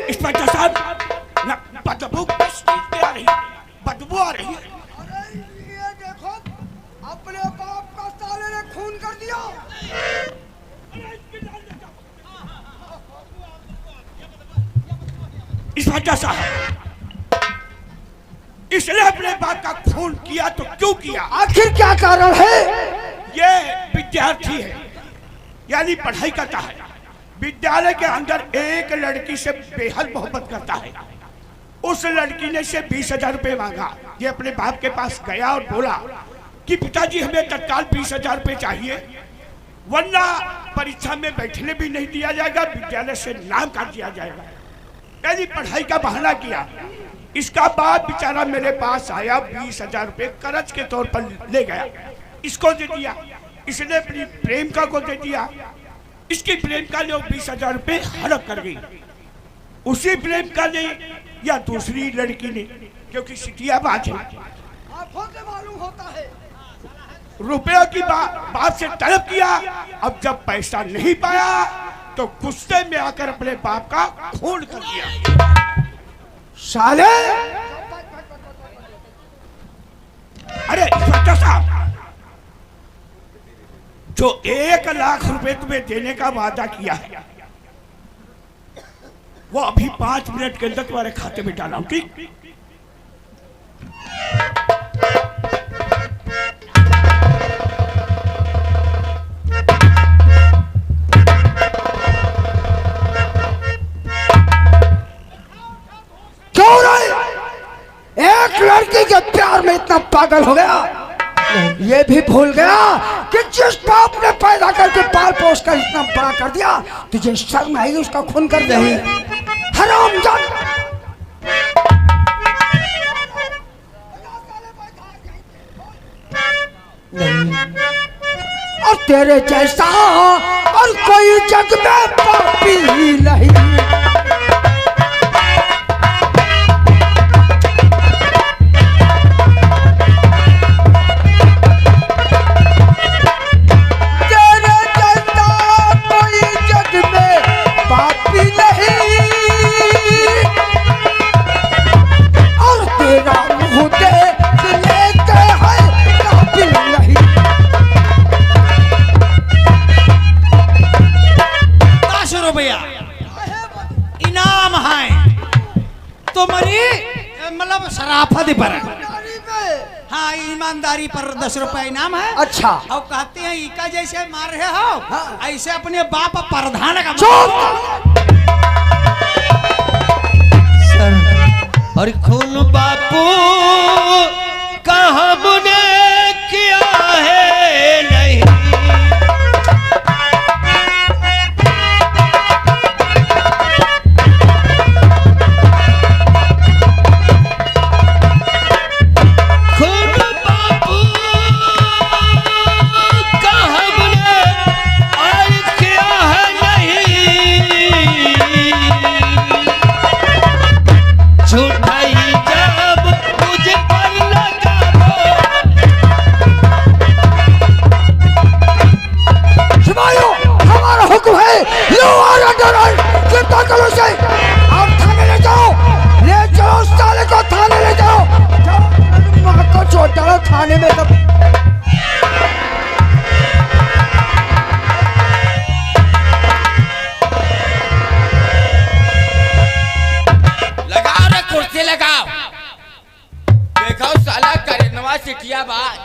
Inspector साहब ना बदबू किस चीज की आ रही है? बदबू आ रही है। अरे ये देखो, अपने बाप का साले ने खून कर दिया। इंस्पेक्टर साहब, इसने अपने बाप का खून किया तो क्यों किया? आखिर क्या कारण है? ये विद्यार्थी है, यानी पढ़ाई करता है। विद्यालय के अंदर एक लड़की से बेहद मोहब्बत करता है। उस लड़की ने से 20,000 रुपये मांगा। ये अपने बाप के पास गया और बोला कि पिताजी हमें तत्काल 20,000 रुपये चाहिए, वरना परीक्षा में बैठने भी नहीं दिया जाएगा, विद्यालय से नाम काट दिया जाएगा। यानी पढ़ाई का बहाना किया। इसका बाप बेचारा मेरे पास आया, 20,000 रुपये कर्ज के तौर पर ले गया, इसको दे दिया। इसने अपनी प्रेमिका को दे दिया। इसकी प्रेमिका ने 20,000 रुपये हड़प कर गई। उसी प्रेमिका ने या दूसरी लड़की ने, क्योंकि सिटिया बात है, आंखों से मालूम होता है, रुपयों की बात से तलब किया। अब जब पैसा नहीं पाया तो गुस्से में आकर अपने बाप का खून कर दिया। साले अरे इंस्पेक्टर साहब, जो 1 लाख रुपए तुम्हें देने का वादा किया है, वो अभी 5 मिनट के अंदर तुम्हारे खाते में डाला हूं, ठीक? क्यों रहे? एक लड़की के प्यार में इतना पागल हो गया, ये भी भूल गया कि जिस बाप ने पैदा करके पाल पोस कर इतना बड़ा कर दिया, तुझे शर्म आई उसका खून कर दे। हरामजादा! और तेरे जैसा और कोई जग में पापी नहीं। इनाम है तुम्हारी, मतलब शराफत पर, हाँ ईमानदारी पर 10 रुपए इनाम है। अच्छा, और कहते हैं इका जैसे मार रहे हो, हाँ। ऐसे अपने बाप प्रधान का सर और खून बापू कहाँ बुने किया है नहीं। थाने में तब लगाओ रे कुर्सी लगाओ। देखो साला करेनवा सिटिया बात,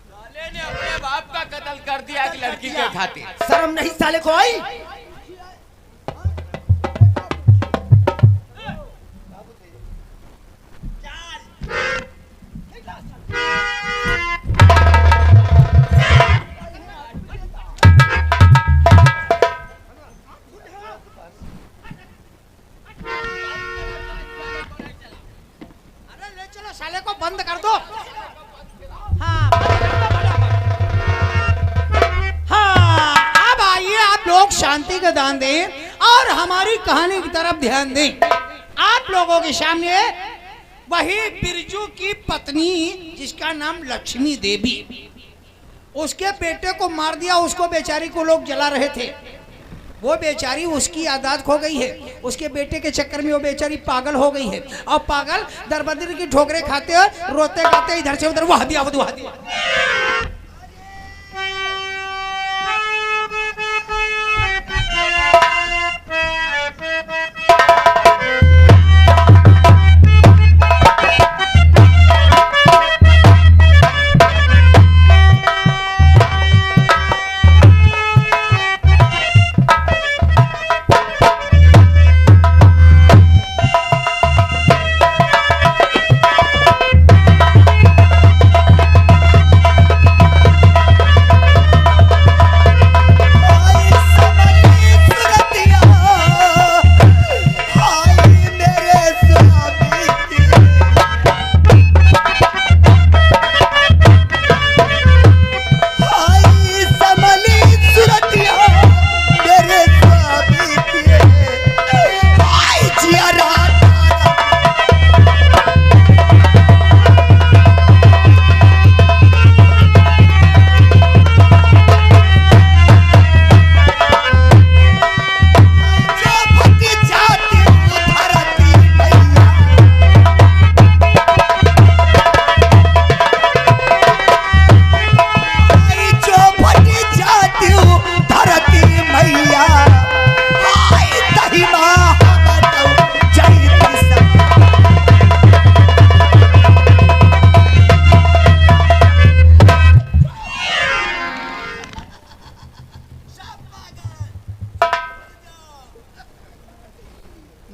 साले ने अपने बाप का कत्ल कर दिया एक लड़की के खातिर। शर्म नहीं साले को आई? साले को बंद कर दो। हाँ हाँ, अब आइए आप लोग शांति का दान दें और हमारी कहानी की तरफ ध्यान दें। आप लोगों के सामने वही बिरजू की पत्नी जिसका नाम लक्ष्मी देवी, उसके बेटे को मार दिया, उसको बेचारी को लोग जला रहे थे। वो बेचारी उसकी आदत खो गई है, उसके बेटे के चक्कर में वो बेचारी पागल हो गई है। और पागल दरबदर की ठोकरे खाते हो, रोते गाते इधर से उधर वहा दिया वहा दिया।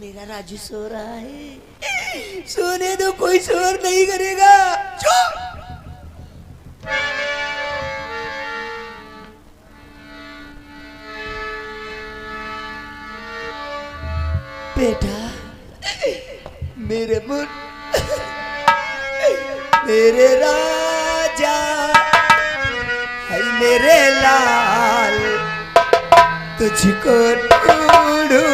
मेरा राजू सो रहा है, सोने दो, कोई शोर नहीं करेगा। चुप। बेटा, मेरे मुन, मेरे राजा, है मेरे लाल, तुझको ढूंढूं।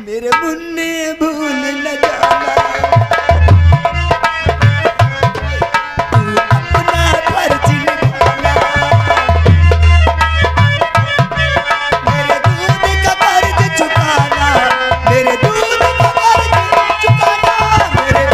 मेरे मुन्ने भूल न जाना, तू अपना फर्ज निभाना, मेरे दूध का कर्ज चुकाना, मेरे दूध का कर्ज चुकाना, मेरे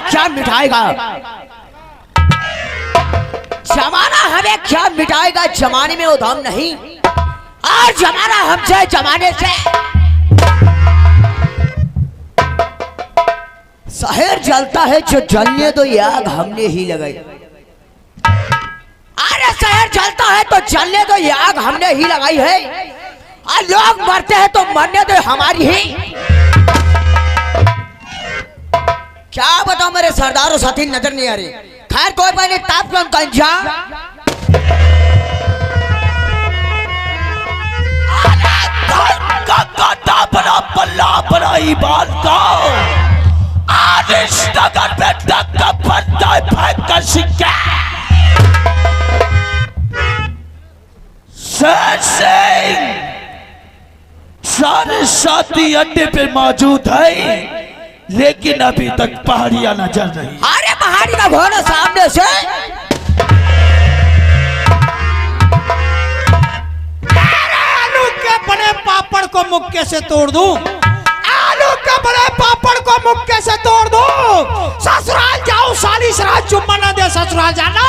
क्या मिटाएगा, जमाना हमें क्या मिटाएगा। जमाने में वो दम नहीं, और जमाना हमसे जमाने से। शहर जलता है जो जलने दो, ये आग हमने ही लगाई। अरे शहर जलता है तो जलने दो, ये आग हमने ही लगाई है। और लोग मरते हैं तो मरने दो, हमारी ही। क्या बताओ, मेरे सरदारों साथी नजर नहीं आ रही। खैर कोई बात नहीं, तापमान कंजा बड़ा पल्ला बनाई बात का आदेश नगर में धक्का पड़ता है फेंक कर सिक्का। शेर सिंह सारे साथी अड्डे पे मौजूद है, लेकिन अभी तक पहाड़ियां नजर नहीं। अरे पहाड़ी का घोड़ा सामने मुक्के से तोड़ दूं, आलू के बड़े पापड़ को मुक्के से तोड़ दूं। ससुराल जाओ साली सराज चुम्मा ना दे ससुराल जाना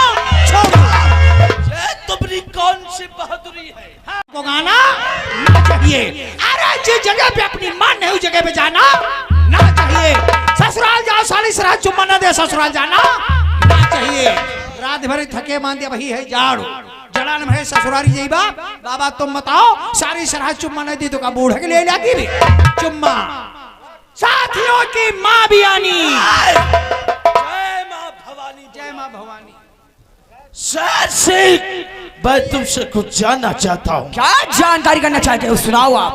छोड़ दो। तुम्हारी कौन सी बहादुरी है? को गाना ना चाहिए। अरे जिस जगह पे अपनी मां नहीं उस जगह पे जाना ना चाहिए। ससुराल जाओ साली सराज चुम्मा ना दे ससुराल जाना ना चाहिए। रात भर थके मांदे वही है झाड़ू जड़ान में ससुरारी जाइबा बाबा तुम बताओ सारी सराज चुम्मा नहीं दी तो का बूढ़े के ले जाती रे चुम्मा। साथियों की मां भी आनी। जय मां भवानी, जय मां भवानी। मैं तुमसे कुछ जानना चाहता हूँ। क्या जानकारी करना चाहते हो सुनाओ आप।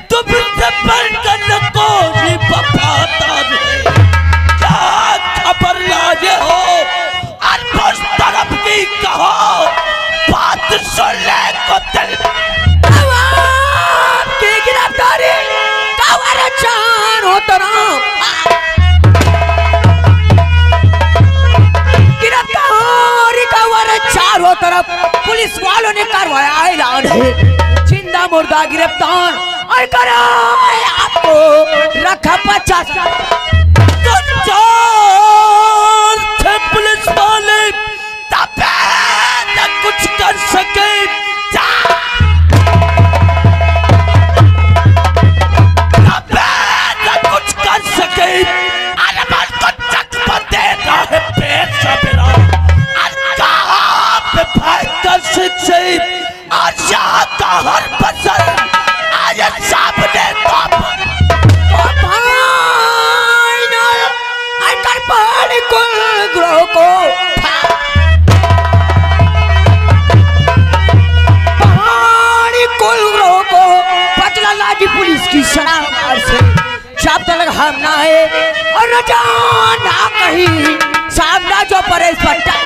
तो तुमसे बढ़कर न कोई वफादार है। क्या खबर लाए हो? और तरफ की कहो बात सुन ले को दिल की गिरफ्तारी कवर चार हो गिरफ्तारी कवर चारों तरफ पुलिस वालों ने करवाया ऐलान है। जिंदा मुर्दा गिरफ्तार और करा आपको रखा 50 थे पुलिस वाले तबे न कुछ कर सके। तबे न कुछ कर सके। अरे मन को चकमा देना है पेट से बिना। कहाँ पे भाई कर से और यहाँ का हर फसल आज सामने पहाड़ी कुल ग्रोह को पहाड़ी कुल ग्रोह को पतला लाठी पुलिस की शराब से जब तक हम ना है और न जाना कहीं सामना जो परे पट्टा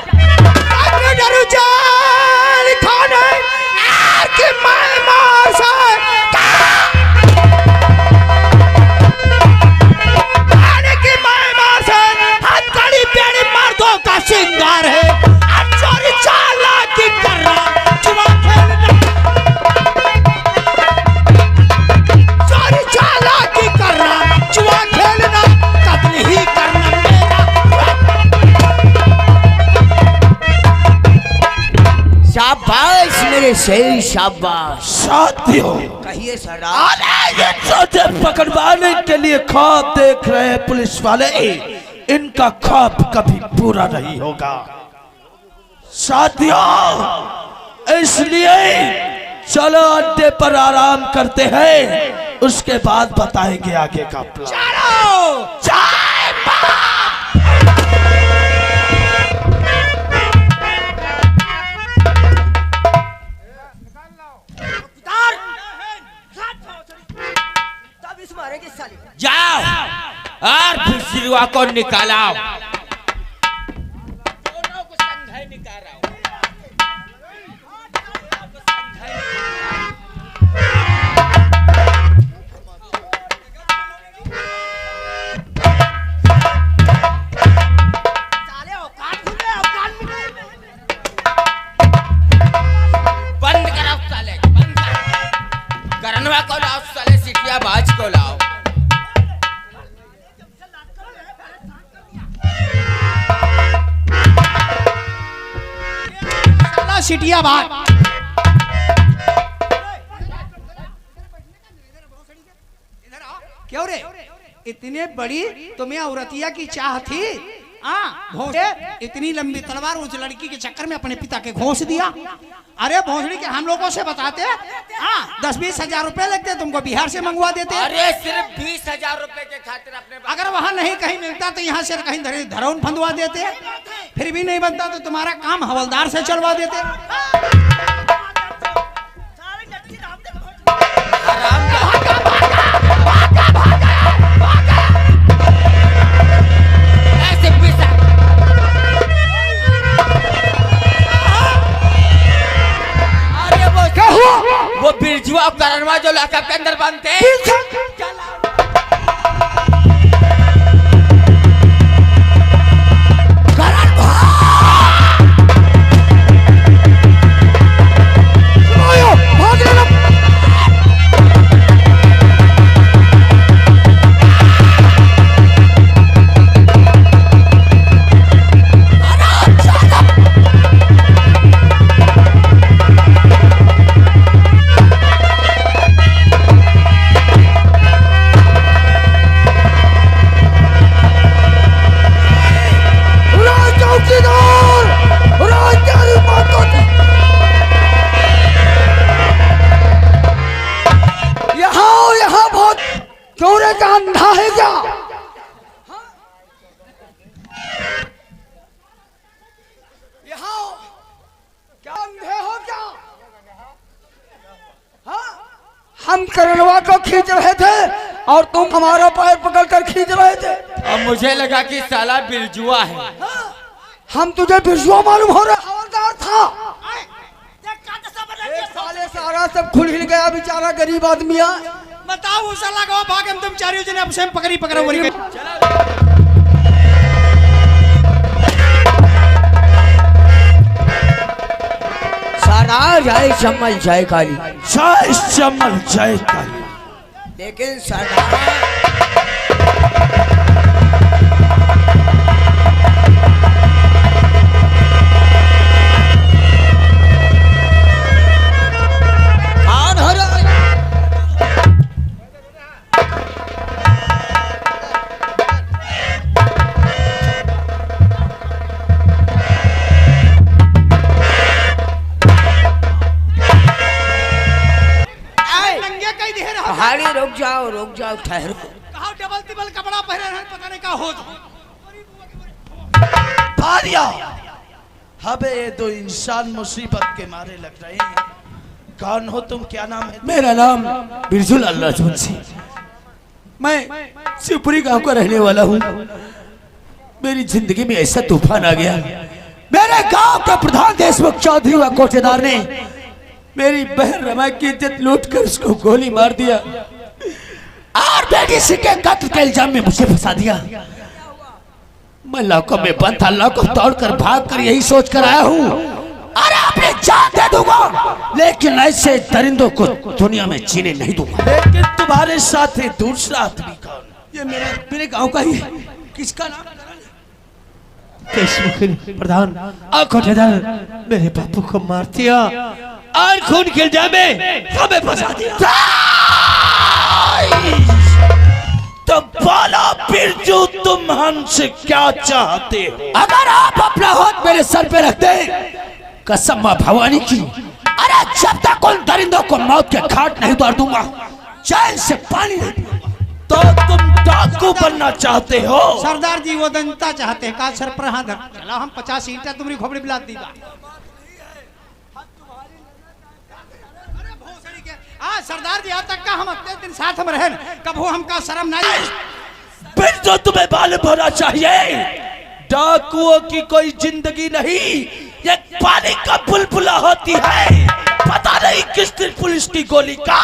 खाने की मार से का श्रृंगार है। चोरी चालाकी करना जुआ खेलना। चोरी चालाकी करना जुआ खेलना कत्ल ही करना मेरा। शाबाश मेरे शेर शाबाश। साथियों कहिए सर। ये छोटे पकड़वाने के लिए ख्वाब देख रहे हैं पुलिस वाले। इनका ख्वाब कभी पूरा नहीं होगा साथियों। इसलिए चलो अड्डे पर आराम करते हैं, उसके बाद बताएंगे आगे का प्लान। जाओ और भिक्षुआ को निकालाओ। दोनों को संघाई निकालाओ। बंद करो साले, बंद कर। करनवा को लाओ साले, सिटिया बाज को लाओ। सिटिया बात क्यों रे इतने बड़ी तुम्हें औरतिया की चाह थी। भोंसले इतनी लंबी तलवार उस लड़की के चक्कर में अपने पिता के घोंस दिया। अरे भोंसड़ी के हम लोगों से बताते 10-20 हजार रुपए लगते तुमको बिहार से मंगवा देते। अरे सिर्फ 20,000 रुपए के खातिर अपने अगर वहाँ नहीं कहीं मिलता तो यहाँ से कहीं धरौन फंदवा देते। फिर भी नहीं बनता तो तुम्हारा काम हवलदार से चलवा देते। वो बिरजुआ और करनवा जो लॉकअप के अंदर बनते हैं। हम करनवा को खींच रहे थे और तुम हमारा पैर पकड़कर खींच रहे थे। अब मुझे लगा कि साला बिरजुआ है। हम तुझे बिरजुआ मालूम हो रहा? हवलदार था। साले सारा सब खुल हिल गया, बेचारा गरीब आदमी है। बताओ वो साला गाँव भाग हम तुम चारियों जने अब से पकड़ी पकड़ा बोली गई। सरदार जय चमल जय काली। जय चमल जय काली। लेकिन सरदार रुक जाओ ठहरो। कहा डबल टिबल कपड़ा पहने हैं, पता नहीं क्या हो। भारिया हबे ये दो इंसान मुसीबत के मारे लग रहे हैं। कौन हो तुम, क्या नाम है? मेरा नाम बिरजुल अल्लाह सिंह, मैं शिवपुरी गांव का रहने वाला हूँ। मेरी जिंदगी में ऐसा तूफान आ गया, मेरे गांव के प्रधान देशमुख चौधरी व कोटेदार ने मेरी बहन रमा की इज्जत लूट कर उसको गोली मार दिया और बेटी सिंह के कत्ल के इल्जाम में मुझे फंसा दिया। मैं लॉकअप में बंद था, लॉकअप तोड़कर भागकर यही सोच कर आया हूँ, अरे अपनी जान दे दूंगा, लेकिन ऐसे दरिंदों को दुनिया में जीने नहीं दूंगा। लेकिन तुम्हारे साथ है दूसरा आदमी कौन? ये मेरे गांव का ही है। किसका नाम? प्रधान कोटेदार मेरे बापू को मार दिया और खून के इल्जाम में हमें फंसा दिया। तो बोलो बिरजू, तुम हमसे क्या चाहते हो? अगर आप अपना हाथ मेरे सर पे रख दे, कसम मां भवानी की, अरे जब तक उन दरिंदों को मौत के घाट नहीं उतार दूंगा, चैन से पानी नहीं पीऊंगा। तो तुम डाकू बनना चाहते हो? सरदार जी वो दंता चाहते हैं, का सर पर हाथ रख, चला हम 50 ईंटा तुम्हारी खोपड़ी बिला दीगा। सरदार जी आज तक का हम अपने दिन साथ में रहे, कब हो हमका शर्म नहीं? बिरजू तुम्हें मालूम होना चाहिए, डाकुओं की कोई जिंदगी नहीं, ये पानी का बुलबुला होती है। पता नहीं किस दिन पुलिस की गोली का।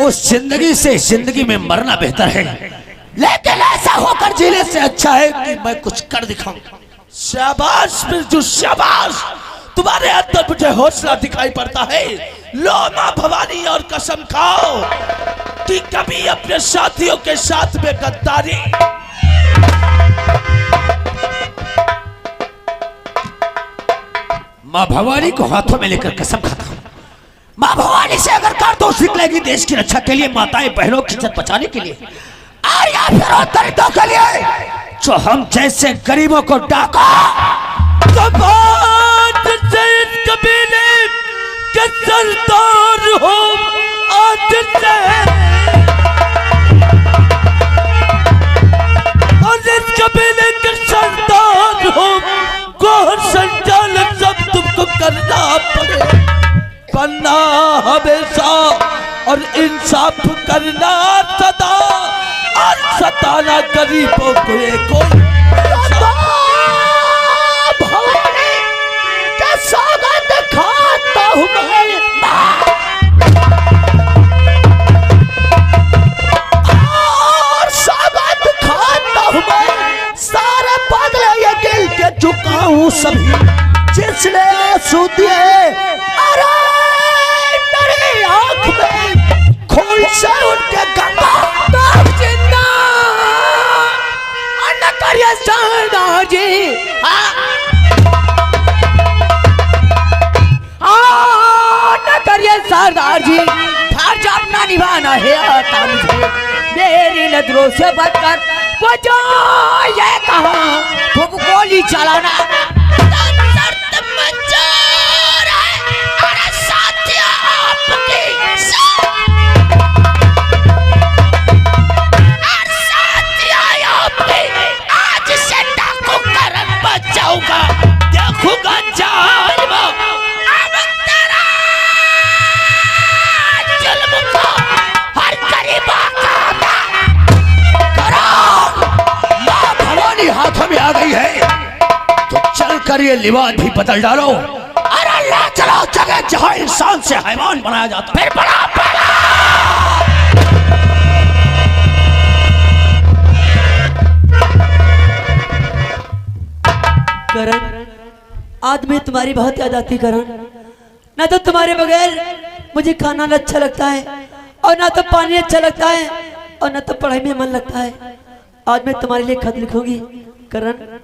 उस जिंदगी से जिंदगी में मरना बेहतर है, लेकिन ऐसा होकर जीने से अच्छा है कि मैं कुछ कर दिखाऊं। शाबाश बिरजू शाबाश, तुम्हारे अंदर मुझे हौसला दिखाई पड़ता है। लो मां भवानी और कसम खाओ कि कभी अपने साथियों के साथ में गद्दारी। मां भवानी को हाथों में लेकर कसम खाता हूं, मां भवानी से अगर कारतूस निकलेगी देश की रक्षा के लिए, माताएं बहनों की इज्जत बचाने के लिए, और या फिर उन दरिद्रों के लिए जो हम जैसे गरीबों को डाका कबीले के सरदार हो, आज से और इस कबीले के सरदार हो, गौर संचालन सब तुमको करना पड़े, बनना हमेशा और इंसाफ करना सदा, और सताना गरीबों को कोई स्वागत खाता हूं और स्वागत खाता हूं मैं, सारे बदले ये दिल के झुकाऊं सभी जिसने आंसू दिए, अरे मेरी आंख में खोल से उनके गंगा तब जिंदा न करिए सरदार जी। न करिए सरदार जी, फर्ज अपना निभाना है आता मुझे, मेरी नजरों से बचकर वो जो ये कहा वो गोली चलाना मंजूर है। अरे साथिया आपकी आज से डाकू करन बचाऊंगा, देखूंगा जान ये लिबास भी बदल डालो। अरे ले चलो जगह जहां इंसान से हैवान बनाया जाता है। फिर बड़ा करण, आज मैं तुम्हारी बहुत याद आती करण। ना तो तुम्हारे बगैर मुझे खाना अच्छा लगता है, और ना तो पानी अच्छा लगता है, और ना तो पढ़ाई में मन लगता है। आज मैं तुम्हारे लिए खत लिखूंगी करण।